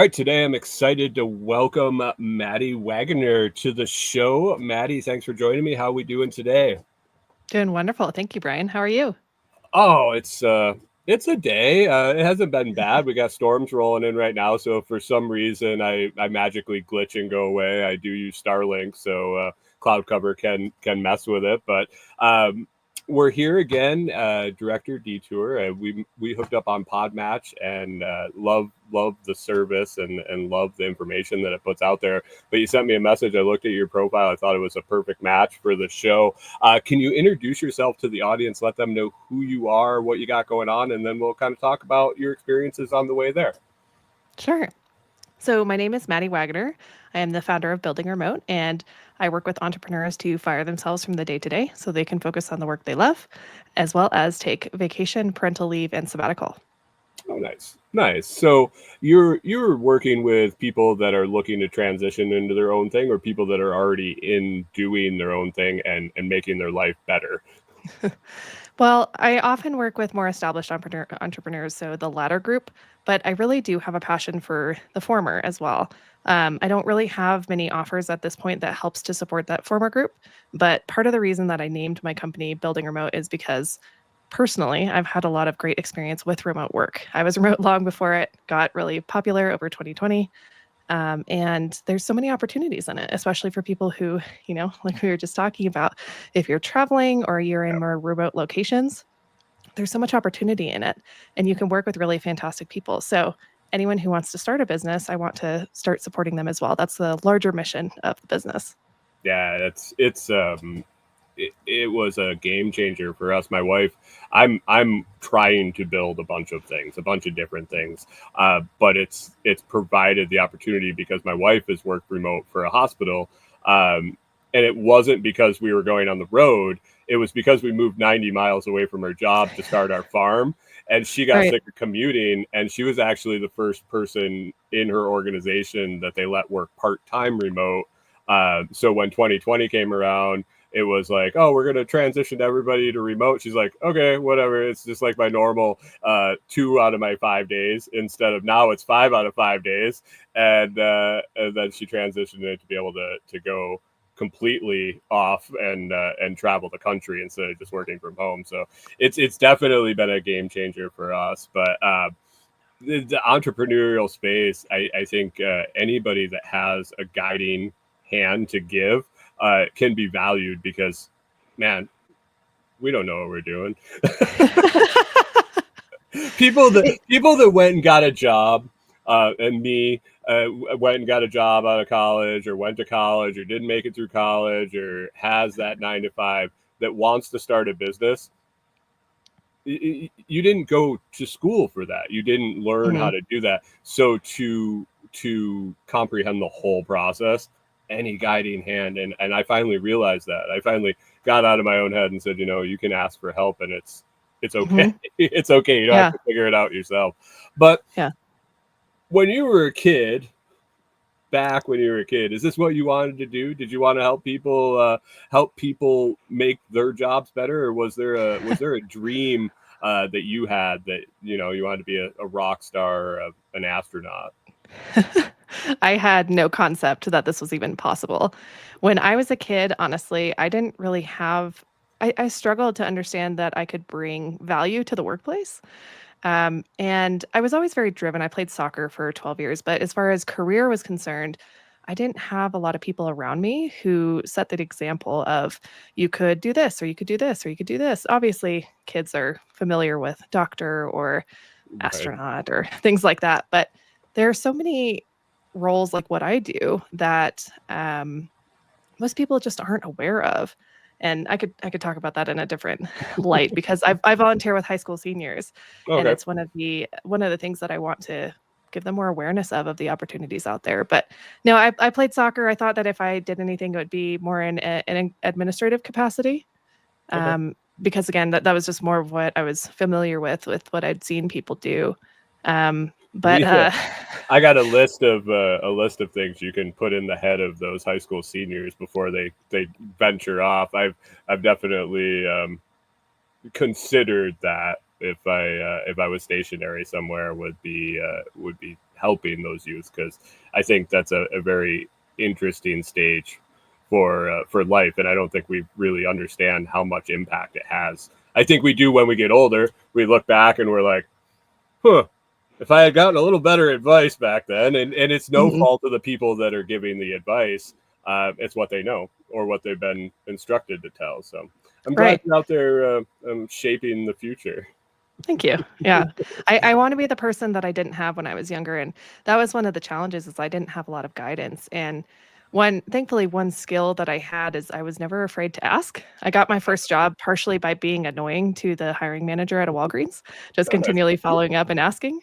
All right, today I'm excited to welcome Madi Waggoner to the show. Madi, thanks for joining me. How are we doing today? Doing wonderful. Thank you, Brian. How are you? Oh, it's a day. It hasn't been bad. We got storms rolling in right now, so if for some reason I magically glitch and go away, I do use Starlink, so cloud cover can mess with it. But um, we're here again, Direct or Detour. We hooked up on Podmatch and love the service and love the information that it puts out there. But you sent me a message. I looked at your profile. I thought it was a perfect match for the show. Can you introduce yourself to the audience? Let them know who you are, what you got going on, and then we'll kind of talk about your experiences on the way there. Sure. So, my name is Madi Waggoner. I am the founder of Building Remote, and I work with entrepreneurs to fire themselves from the day to day so they can focus on the work they love, as well as take vacation, parental leave, and sabbatical. Oh, nice, nice. So you're working with people that are looking to transition into their own thing, or people that are already in doing their own thing and making their life better. Well, I often work with more established entrepreneurs, so the latter group, but I really do have a passion for the former as well. I don't really have many offers at this point that helps to support that former group, but part of the reason that I named my company Building Remote is because personally, I've had a lot of great experience with remote work. I was remote long before it got really popular over 2020. And there's so many opportunities in it, especially for people who, like we were just talking about, if you're traveling or you're in more remote locations, there's so much opportunity in it. And you can work with really fantastic people. So, anyone who wants to start a business, I want to start supporting them as well. That's the larger mission of the business. Yeah, it was a game changer for us. My wife, I'm trying to build a bunch of things, a bunch of different things, but it's provided the opportunity because my wife has worked remote for a hospital, and it wasn't because we were going on the road. It was because we moved 90 miles away from her job to start our farm, and she got Right. sick of commuting. And she was actually the first person in her organization that they let work part time remote. So when 2020 came around, it was like, oh, we're going to transition everybody to remote. She's like, okay, whatever. It's just like my normal 2 out of my 5 days instead of now it's 5 out of 5 days. And then she transitioned it to be able to go completely off and travel the country instead of just working from home. So it's definitely been a game changer for us. But the entrepreneurial space, I think anybody that has a guiding hand to give can be valued because, man, we don't know what we're doing. People that went and got a job, and me went and got a job out of college, or went to college, or didn't make it through college, or has that 9 to 5 that wants to start a business. You didn't go to school for that. You didn't learn how Mhm. to do that. So to comprehend the whole process, any guiding hand, and I finally realized that. I finally got out of my own head and said, you can ask for help, and it's okay. Mhm. It's okay. You don't have Yeah. to figure it out yourself. But Yeah. when you were a kid, back when you were a kid, is this what you wanted to do? Did you want to help people make their jobs better, or was there a dream that you had that you wanted to be a rock star or an astronaut? I had no concept that this was even possible. When I was a kid, honestly, I didn't really have I struggled to understand that I could bring value to the workplace. And I was always very driven. I played soccer for 12 years, but as far as career was concerned, I didn't have a lot of people around me who set that example of you could do this, or you could do this, or you could do this. Obviously, kids are familiar with doctor or Right. astronaut or things like that. But there are so many roles like what I do that most people just aren't aware of. And I could talk about that in a different light because I volunteer with high school seniors, and Okay. it's one of the things that I want to give them more awareness of the opportunities out there. But no, I played soccer. I thought that if I did anything, it would be more in an administrative capacity. Okay. Because again, that was just more of what I was familiar with what I'd seen people do. But We I got a list of things you can put in the head of those high school seniors before they venture off. I've definitely considered that if I was stationary somewhere would be helping those youth, because I think that's a very interesting stage for life, and I don't think we really understand how much impact it has. I think we do when we get older. We look back and we're like, huh, if I had gotten a little better advice back then, and it's no Mhm. fault of the people that are giving the advice, it's what they know or what they've been instructed to tell. So I'm glad Right. you're out there shaping the future. Thank you. Yeah. I want to be the person that I didn't have when I was younger. And that was one of the challenges is I didn't have a lot of guidance. And thankfully, one skill that I had is I was never afraid to ask. I got my first job partially by being annoying to the hiring manager at a Walgreens, just Oh, nice. continually following up and asking.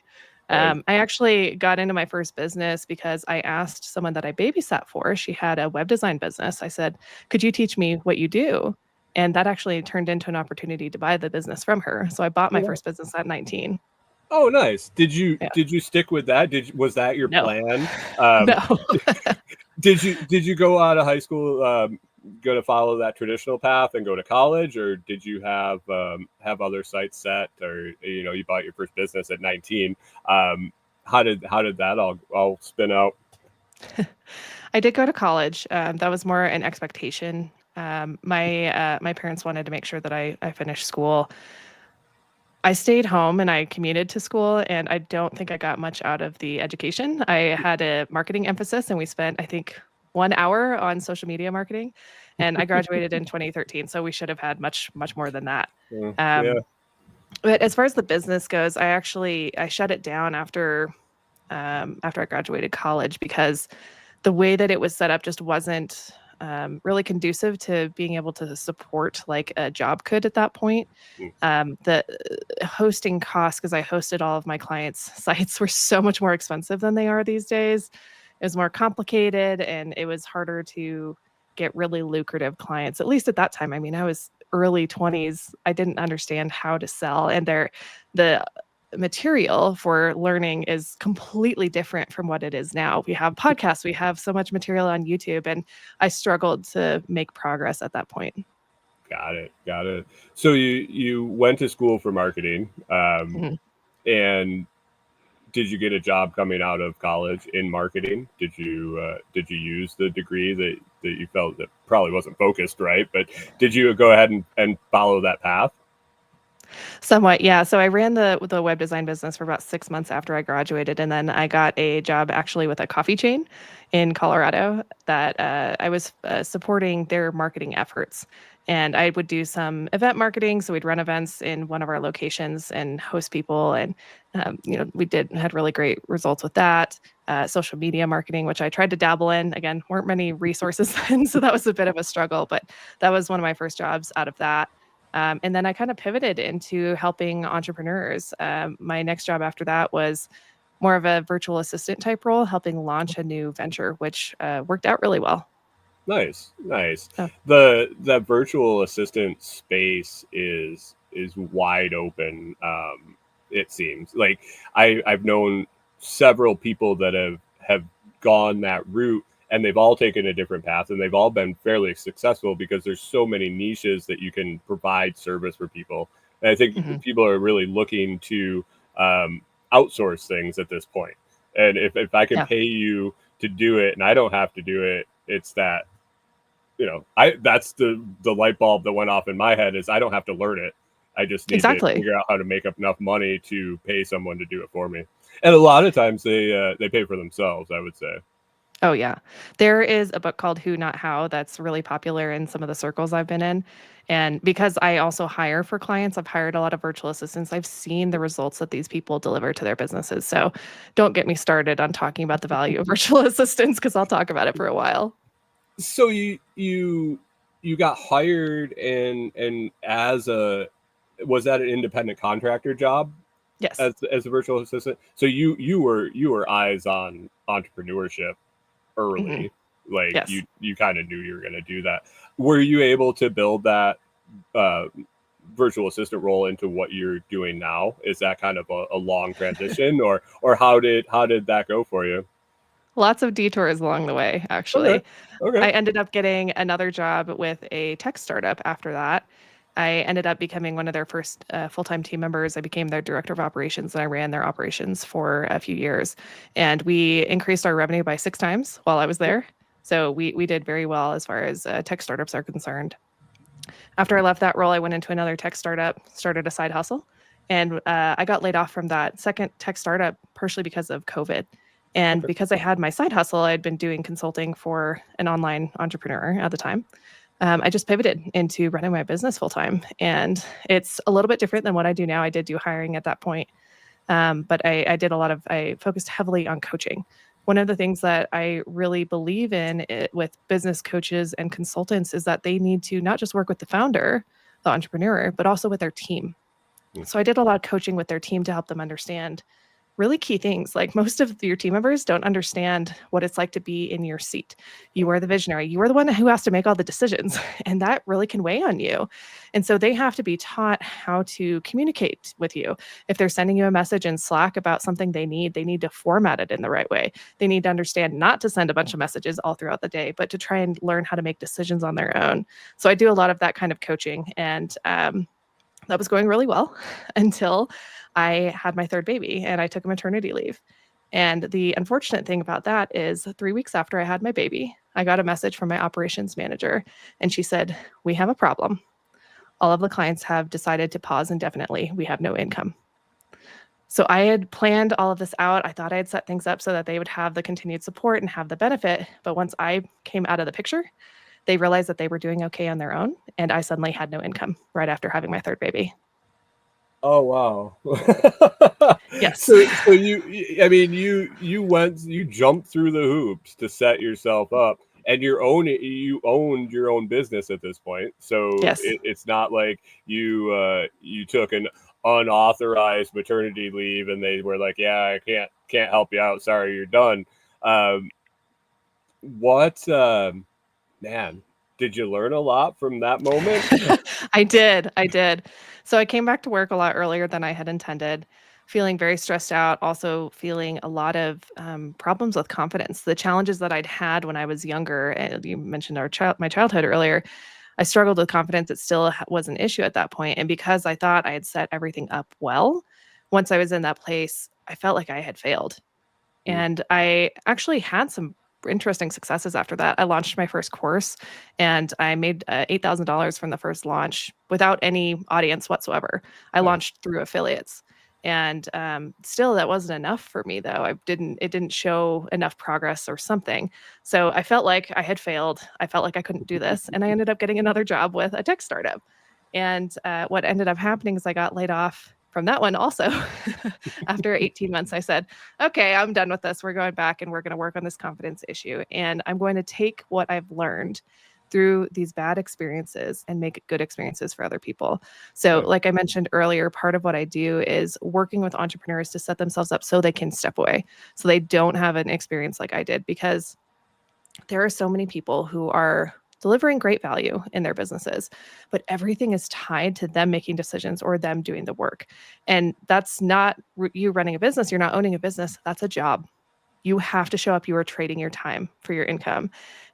Nice. I actually got into my first business because I asked someone that I babysat for. She had a web design business. I said, "Could you teach me what you do?" And that actually turned into an opportunity to buy the business from her. So I bought my Yeah. first business at 19. Oh, nice. Yeah. Did you stick with that? Was that your No. plan? Um, No. did you go out of high school, go to follow that traditional path and go to college, or did you have other sights set, or you bought your first business at 19? Um, how did that all spin out? I did go to college. That was more an expectation. My parents wanted to make sure that I finished school. I stayed home and I commuted to school, and I don't think I got much out of the education. I had a marketing emphasis, and we spent, I think, 1 hour on social media marketing. And I graduated in 2013, so we should have had much, much more than that. Yeah. Um, but as far as the business goes, I shut it down after I graduated college because the way that it was set up just wasn't really conducive to being able to support like a job could at that point. Mm. The hosting costs, because I hosted all of my clients' sites, were so much more expensive than they are these days. It was more complicated and it was harder to get really lucrative clients, at least at that time. I mean, I was early 20s. I didn't understand how to sell, and the material for learning is completely different from what it is now. We have podcasts, we have so much material on YouTube, and I struggled to make progress at that point. Got it. Got it. So you went to school for marketing, Mhm. and did you get a job coming out of college in marketing? Did you use the degree that you felt that probably wasn't focused right, but did you go ahead and follow that path? Somewhat, yeah. So I ran the web design business for about 6 months after I graduated, and then I got a job actually with a coffee chain in Colorado that I was supporting their marketing efforts. And I would do some event marketing, so we'd run events in one of our locations and host people, and we had really great results with that. Social media marketing, which I tried to dabble in. Again, weren't many resources then, so that was a bit of a struggle. But that was one of my first jobs out of that. And then I kind of pivoted into helping entrepreneurs. My next job after that was more of a virtual assistant type role, helping launch a new venture, which worked out really well. Nice, nice. Oh, The virtual assistant space is wide open. It seems like I've known several people that have gone that route, and they've all taken a different path, and they've all been fairly successful because there's so many niches that you can provide service for people. And I think mhm. people are really looking to um, outsource things at this point. And if I can Yeah, pay you to do it and I don't have to do it, it's that I that's the light bulb that went off in my head is I don't have to learn it. I just need to exactly. figure out how to make up enough money to pay someone to do it for me. And a lot of times they pay for themselves, I would say. Oh, yeah. There is a book called Who Not How that's really popular in some of the circles I've been in. And because I also hire for clients, I've hired a lot of virtual assistants. I've seen the results that these people deliver to their businesses. So don't get me started on talking about the value of virtual assistants because I'll talk about it for a while. So you got hired and as a was that an independent contractor job Yes. as a virtual assistant? So you were eyes on entrepreneurship Hmm. early, like Yes. you kind of knew you were going to do that. Were you able to build that uh, virtual assistant role into what you're doing now? Is that kind of a long transition, or how did that go for you? Lots of detours along the way, Okay, actually. okay. I ended up getting another job with a tech startup after that. I ended up becoming one of their first full-time team members. I became their director of operations, and I ran their operations for a few years. And we increased our revenue by 6 times while I was there. So we did very well as far as tech startups are concerned. After I left that role, I went into another tech startup, started a side hustle, and I got laid off from that second tech startup partially because of COVID. And Okay. because I had my side hustle, I'd been doing consulting for an online entrepreneur at the time. I just pivoted into running my business full time. And it's a little bit different than what I do now. I did do hiring at that point, but I focused heavily on coaching. One of the things that I really believe in with business coaches and consultants is that they need to not just work with the founder, the entrepreneur, but also with their team. So I did a lot of coaching with their team to help them understand really key things. Like most of your team members don't understand what it's like to be in your seat. You are the visionary. You are the one who has to make all the decisions, and that really can weigh on you. And so they have to be taught how to communicate with you. If they're sending you a message in Slack about something they need to format it in the right way. They need to understand not to send a bunch of messages all throughout the day, but to try and learn how to make decisions on their own. So I do a lot of that kind of coaching, and that was going really well until I had my third baby and I took a maternity leave. And the unfortunate thing about that is 3 weeks after I had my baby, I got a message from my operations manager, and she said, "We have a problem. All of the clients have decided to pause indefinitely. We have no income." So I had planned all of this out. I thought I had set things up so that they would have the continued support and have the benefit. But once I came out of the picture, they realized that they were doing okay on their own. And I suddenly had no income right after having my third baby. Oh wow. Yes. So I mean you jumped through the hoops to set yourself up, and you owned your own business at this point. So Yes. it's not like you took an unauthorized maternity leave and they were like, yeah, I can't help you out. Sorry, you're done. Um, what man, did you learn a lot from that moment? I did. I did. So I came back to work a lot earlier than I had intended, feeling very stressed out, also feeling a lot of problems with confidence. The challenges that I'd had when I was younger, and you mentioned my childhood earlier, I struggled with confidence. It still was an issue at that point. And because I thought I had set everything up well, once I was in that place, I felt like I had failed. Mm, And I actually had some interesting successes after that. I launched my first course and I made $8,000 from the first launch without any audience whatsoever. I nice. launched through affiliates. And still, that wasn't enough for me, though. It didn't show enough progress or something. So I felt like I had failed. I felt like I couldn't do this, and I ended up getting another job with a tech startup. And what ended up happening is I got laid off from that one also. After 18 months, I said, "Okay, I'm done with this. We're going back and we're going to work on this confidence issue. And I'm going to take what I've learned through these bad experiences and make good experiences for other people." So, Nice. like I mentioned earlier, part of what I do is working with entrepreneurs to set themselves up so they can step away, so they don't have an experience like I did, because there are so many people who are delivering great value in their businesses, but everything is tied to them making decisions or them doing the work. And that's not you running a business. You're not owning a business. That's a job. You have to show up. You are trading your time for your income.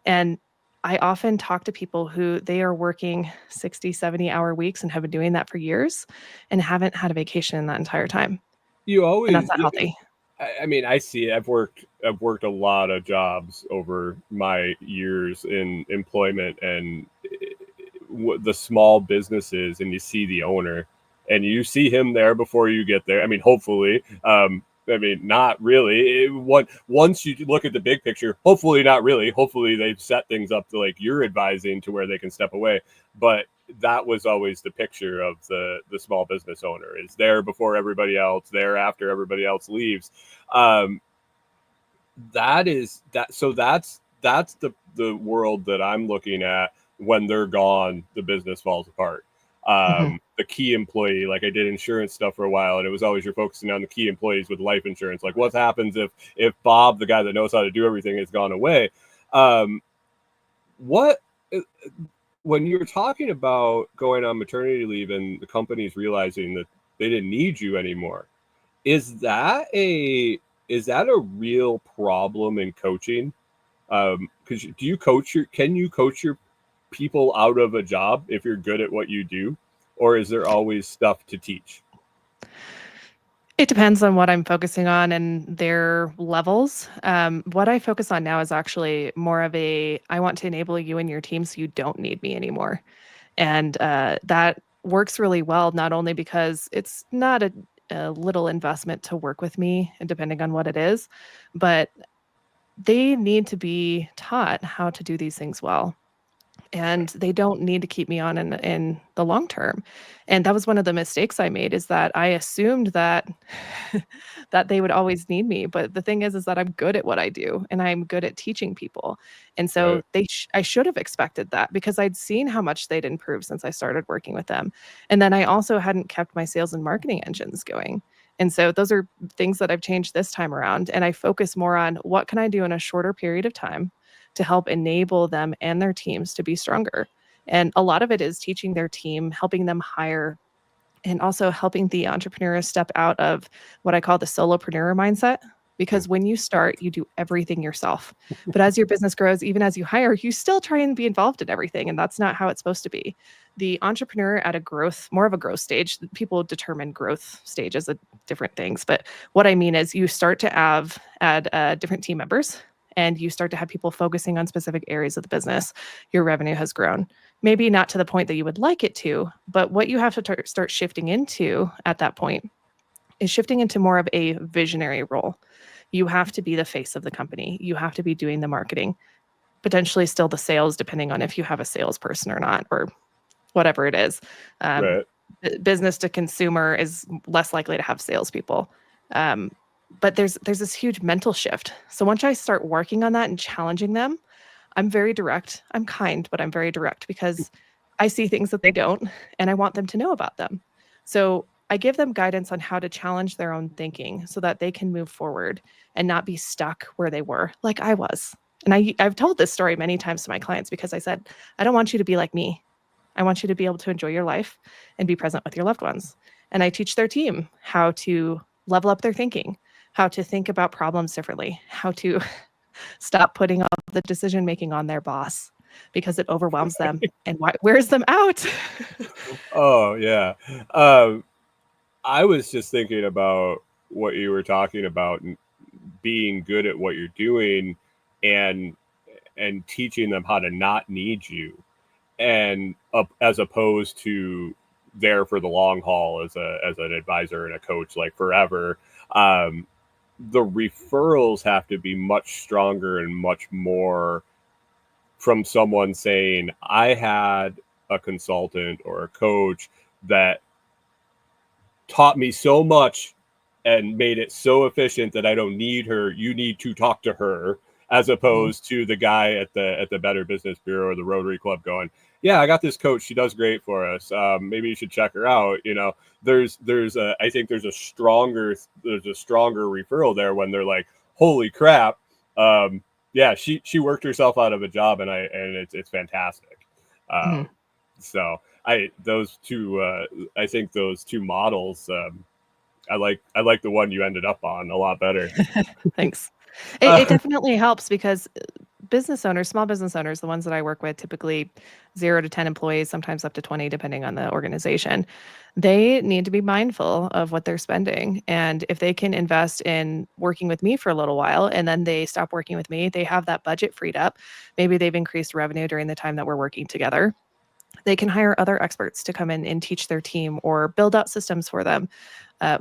And I often talk to people who they are working 60, 70-hour weeks and have been doing that for years and haven't had a vacation in that entire time. You And that's always not healthy. I mean, I see it. I've worked a lot of jobs over my years in employment, and the small businesses, and you see the owner, and you see him there before you get there. I mean, hopefully, I mean, not really. Once you look at the big picture, hopefully, not really. Hopefully, they've set things up to like you're advising to where they can step away. But that was always the picture of the small business owner is there before everybody else, there after everybody else leaves. Um, that is that. So that's the world that I'm looking at. When they're gone, the business falls apart. Mhm. The key employee, like I did insurance stuff for a while, and it was always you're focusing on the key employees with life insurance. Like what happens if Bob, the guy that knows how to do everything, has gone away? Um, what when you were talking about going on maternity leave and the companies realizing that they didn't need you anymore, is that a real problem in coaching? Because do you coach can you coach your people out of a job if you're good at what you do? or is there always stuff to teach? It depends on what I'm focusing on and their levels. What I focus on now is actually more of I want to enable you and your team so you don't need me anymore. And that works really well, not only because it's not a little investment to work with me, and depending on what it is, but they need to be taught how to do these things well, and they don't need to keep me on in the long term. And that was one of the mistakes I made, is that I assumed that that they would always need me, but the thing is that I'm good at what I do, and I'm good at teaching people. And so Right. I should have expected that, because I'd seen how much they'd improved since I started working with them. And then I also hadn't kept my sales and marketing engines going. And so those are things that I've changed this time around, and I focus more on what can I do in a shorter period of time to help enable them and their teams to be stronger. And a lot of it is teaching their team, helping them hire, and also helping the entrepreneur step out of what I call the solopreneur mindset. Because when you start, you do everything yourself. But as your business grows, even as you hire, you still try and be involved in everything. And that's not how it's supposed to be. The entrepreneur at a growth, more of a growth stage, people determine growth stages of different things. But what I mean is you start to add different team members, and you start to have people focusing on specific areas of the business. Your revenue has grown. Maybe not to the point that you would like it to, but what you have to start shifting into at that point is shifting into more of a visionary role. You have to be the face of the company. You have to be doing the marketing, potentially still the sales, depending on if you have a salesperson or not, or whatever it is. Um, Right. Business to consumer is less likely to have salespeople. Um, but there's this huge mental shift. So once I start working on that and challenging them, I'm very direct. I'm kind, but I'm very direct, because I see things that they don't, and I want them to know about them. So I give them guidance on how to challenge their own thinking so that they can move forward and not be stuck where they were, like I was. And I've told this story many times to my clients, because I said, I don't want you to be like me. I want you to be able to enjoy your life and be present with your loved ones. And I teach their team how to level up their thinking, how to think about problems differently, how to stop putting all the decision making on their boss, because it overwhelms them and wears them out. Oh yeah. Um, I was just thinking about what you were talking about, and being good at what you're doing, and teaching them how to not need you, and as opposed to there for the long haul as an advisor and a coach, like forever. Um, the referrals have to be much stronger and much more from someone saying, I had a consultant or a coach that taught me so much and made it so efficient that I don't need her. You need to talk to her, as Mhm, opposed to the guy at the Better Business Bureau or the Rotary Club going, yeah, I got this coach. She does great for us. Maybe you should check her out. I think there's a stronger referral there when they're like, holy crap. Um, yeah, she worked herself out of a job, and it's fantastic. mhm. Um, so I think those two models, I like the one you ended up on a lot better. Thanks. It Uh, definitely helps, because business owners, small business owners, the ones that I work with, typically 0 to 10 employees, sometimes up to 20, depending on the organization, they need to be mindful of what they're spending. And if they can invest in working with me for a little while and then they stop working with me, they have that budget freed up. Maybe they've increased revenue during the time that we're working together. They can hire other experts to come in and teach their team or build out systems for them.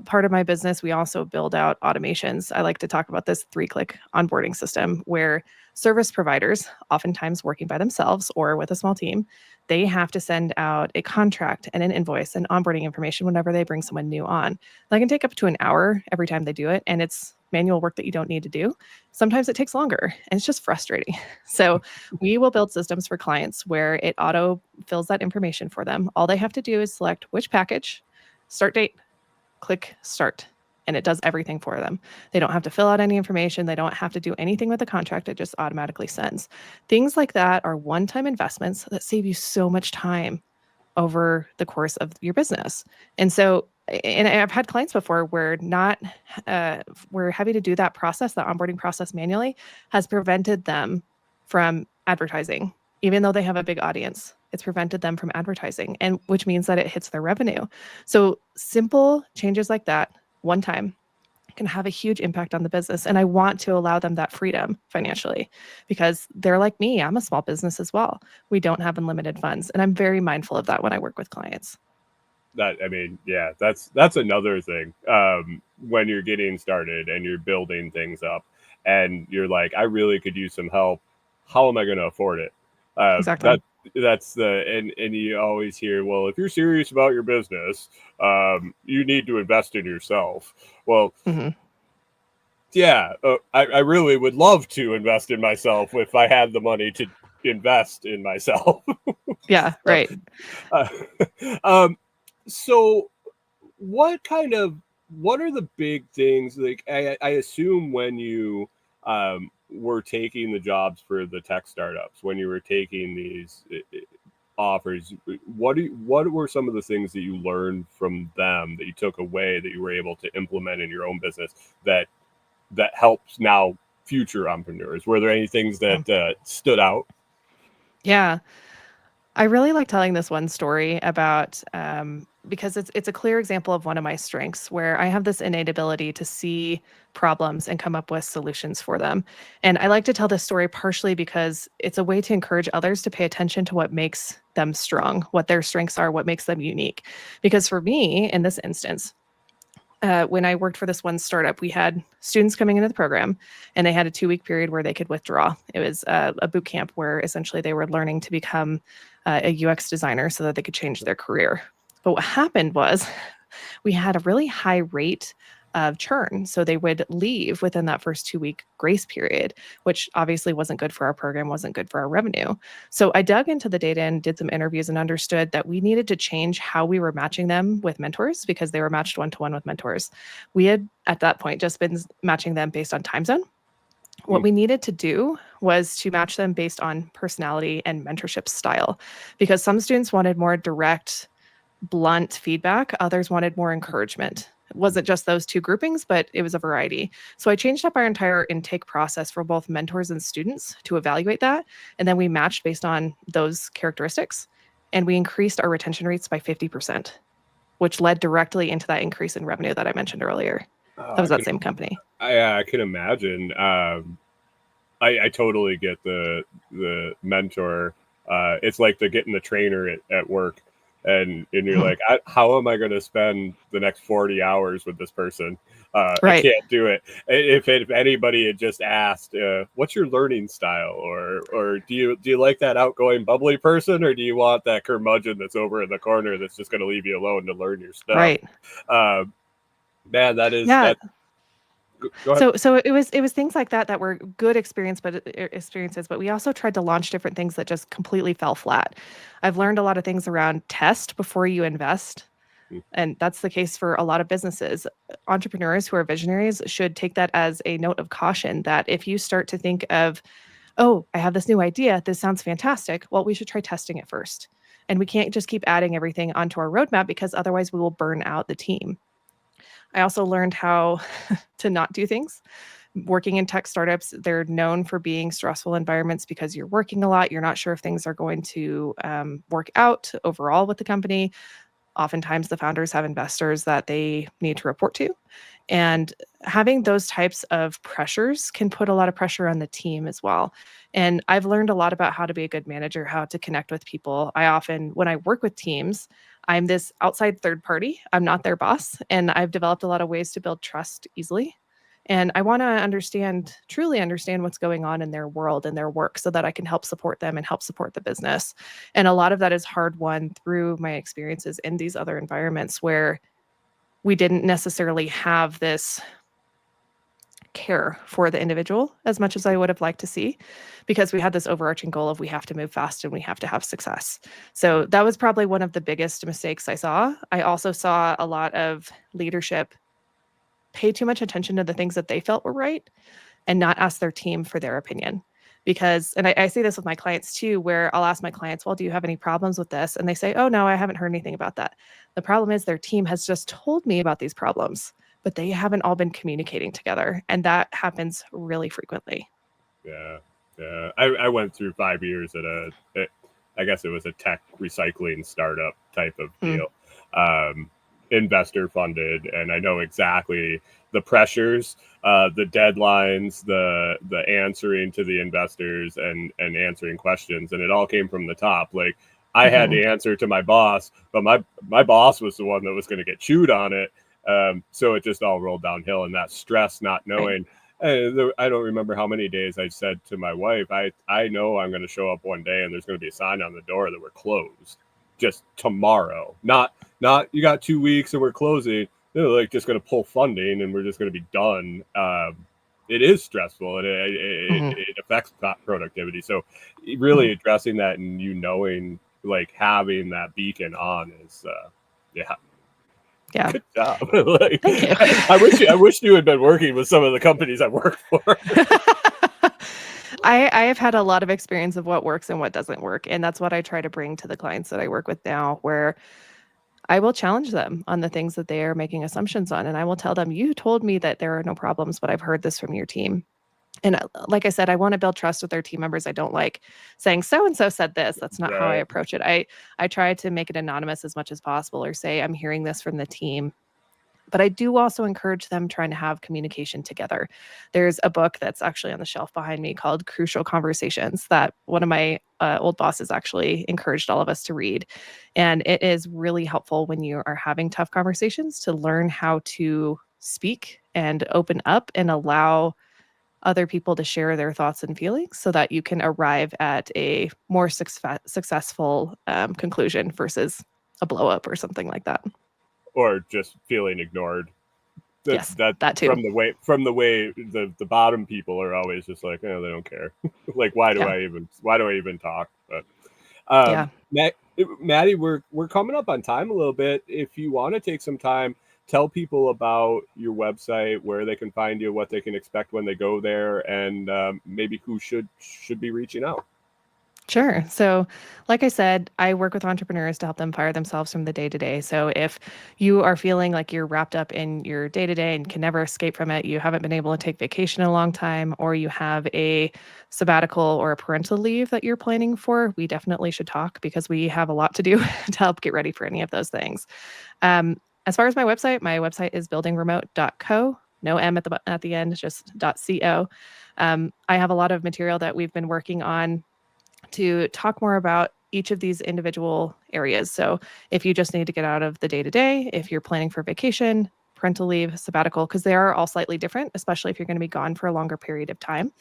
Part of my business, we also build out automations. I like to talk about this 3-click onboarding system, where service providers, oftentimes working by themselves or with a small team, they have to send out a contract and an invoice and onboarding information whenever they bring someone new on. That can take up to an hour every time they do it, and it's manual work that you don't need to do. Sometimes it takes longer, and it's just frustrating. So we will build systems for clients where it auto fills that information for them. All they have to do is select which package, start date, click start, and it does everything for them. They don't have to fill out any information. They don't have to do anything with the contract. It just automatically sends. Things like that are one-time investments that save you so much time over the course of your business. And so, and I've had clients before where not, where having to do that process, that onboarding process manually, has prevented them from advertising. even though they have a big audience. It's prevented them from advertising, and which means that it hits their revenue. So simple changes like that, one time, can have a huge impact on the business. And I want to allow them that freedom financially because they're like me. I'm a small business as well. We don't have unlimited funds. And I'm very mindful of that when I work with clients. That, I mean, yeah, that's another thing. When you're getting started and you're building things up and you're like, I really could use some help. How am I going to afford it? Exactly. That's the, and you always hear, well, if you're serious about your business, you need to invest in yourself. Well, Hmm. yeah, I really would love to invest in myself if I had the money to invest in myself. Yeah, So, right. uh, um, so what kind of, what are the big things, like I assume when you were taking the jobs for the tech startups, when you were taking these offers, what were some of the things that you learned from them that you took away that you were able to implement in your own business that helps now future entrepreneurs? Were there any things Yeah. that stood out? Yeah. I really like telling this one story about because it's a clear example of one of my strengths where I have this innate ability to see problems and come up with solutions for them. And I like to tell this story partially because it's a way to encourage others to pay attention to what makes them strong, what their strengths are, what makes them unique. Because for me, in this instance, when I worked for this one startup, we had students coming into the program and they had a 2 week period where they could withdraw. It was a boot camp where essentially they were learning to become a UX designer so that they could change their career. But what happened was we had a really high rate of churn. So they would leave within that first 2 week grace period, which obviously wasn't good for our program, wasn't good for our revenue. So I dug into the data and did some interviews and understood that we needed to change how we were matching them with mentors because they were matched one to one with mentors. We had at that point just been matching them based on time zone. What Mm, we needed to do was to match them based on personality and mentorship style because some students wanted more direct, blunt feedback. Others wanted more encouragement. It wasn't just those two groupings, but it was a variety. So I changed up our entire intake process for both mentors and students to evaluate that. And then we matched based on those characteristics. And we increased our retention rates by 50%, which led directly into that increase in revenue that I mentioned earlier. oh, That was that same company. I can imagine. I totally get the mentor. It's like the getting the trainer at work, and you're Mhm. like, how am I going to spend the next 40 hours with this person? I Right. can't do it. If anybody had just asked, what's your learning style, or do you like that outgoing, bubbly person, or do you want that curmudgeon that's over in the corner that's just going to leave you alone to learn your stuff? Right. Uh, Man, Yeah. that. Go ahead. So it was things like that that were good experiences, but we also tried to launch different things that just completely fell flat. I've learned a lot of things around test before you invest, and that's the case for a lot of businesses. Entrepreneurs who are visionaries should take that as a note of caution that if you start to think of, oh, I have this new idea, this sounds fantastic, well, we should try testing it first. And we can't just keep adding everything onto our roadmap because otherwise we will burn out the team. I also learned how to not do things. Working in tech startups, they're known for being stressful environments because you're working a lot. You're not sure if things are going to work out overall with the company. Oftentimes, the founders have investors that they need to report to. And having those types of pressures can put a lot of pressure on the team as well. And I've learned a lot about how to be a good manager, how to connect with people. I often, when I work with teams, I'm this outside third party. I'm not their boss. And I've developed a lot of ways to build trust easily. And I want to understand, truly understand what's going on in their world and their work so that I can help support them and help support the business. And a lot of that is hard won through my experiences in these other environments where we didn't necessarily have this care for the individual as much as I would have liked to see because we had this overarching goal of we have to move fast and we have to have success. So that was probably one of the biggest mistakes I saw. I also saw a lot of leadership pay too much attention to the things that they felt were right and not ask their team for their opinion. Because, and I see this with my clients too, where I'll ask my clients, well, do you have any problems with this? And they say, oh, no, I haven't heard anything about that. The problem is their team has just told me about these problems, but they haven't all been communicating together. And that happens really frequently. Yeah. I went through 5 years at I guess it was a tech recycling startup type of Mm. deal, investor funded, and I know exactly the pressures, the deadlines, the answering to the investors, and answering questions, and it all came from the top. Like I had Mhm. to answer to my boss, but my boss was the one that was going to get chewed on it. So it just all rolled downhill, and that stress, not Right. knowing. I don't remember how many days I said to my wife, I know I'm going to show up one day and there's going to be a sign on the door that we're closed just tomorrow. Not you got 2 weeks and we're closing. They're like just going to pull funding and we're just going to be done. It is stressful and Mhm. it affects productivity. So really Mhm. addressing that and knowing, like, having that beacon on is, yeah, Yeah. good job. Like, Thank you. I wish you had been working with some of the companies I work for. I have had a lot of experience of what works and what doesn't work, and that's what I try to bring to the clients that I work with now, where I will challenge them on the things that they are making assumptions on, and I will tell them, "You told me that there are no problems, but I've heard this from your team." And, like I said, I wanna build trust with their team members. I don't like saying, "So and so said this." That's not how I Right. approach it. I try to make it anonymous as much as possible or say, "I'm hearing this from the team." But I do also encourage them trying to have communication together. There's a book that's actually on the shelf behind me called Crucial Conversations that one of my old bosses actually encouraged all of us to read. And it is really helpful when you are having tough conversations to learn how to speak and open up and allow other people to share their thoughts and feelings so that you can arrive at a more successful conclusion versus a blow up or something like that. Or just feeling ignored. Yes, That that too. from the way the bottom people are always just like, oh, they don't care. Like, Yeah. why do I even talk? But Yeah. Maddie, we're coming up on time a little bit. If you want to take some time, tell people about your website, where they can find you, what they can expect when they go there, and maybe who should be reaching out. Sure. So, like I said, I work with entrepreneurs to help them fire themselves from the day to day. So, if you are feeling like you're wrapped up in your day to day and can never escape from it, you haven't been able to take vacation in a long time, or you have a sabbatical or a parental leave that you're planning for, we definitely should talk because we have a lot to do to help get ready for any of those things. As far as my website is buildingremote.co. No M at the end, just .co. I have a lot of material that we've been working on to talk more about each of these individual areas. So, if you just need to get out of the day to day, if you're planning for vacation, parental leave, sabbatical, because they are all slightly different, especially if you're going to be gone for a longer period of time.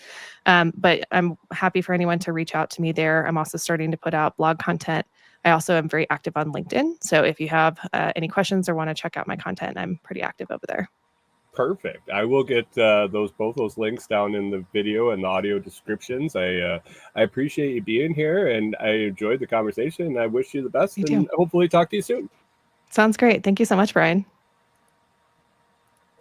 But I'm happy for anyone to reach out to me there. I'm also starting to put out blog content. I also am very active on LinkedIn. So, if you have any questions or want to check out my content, I'm pretty active over there. Perfect. I will get both those links down in the video and the audio descriptions. I appreciate you being here, and I enjoyed the conversation. I wish you the best, Me too. and hopefully talk to you soon. Sounds great. Thank you so much, Brian.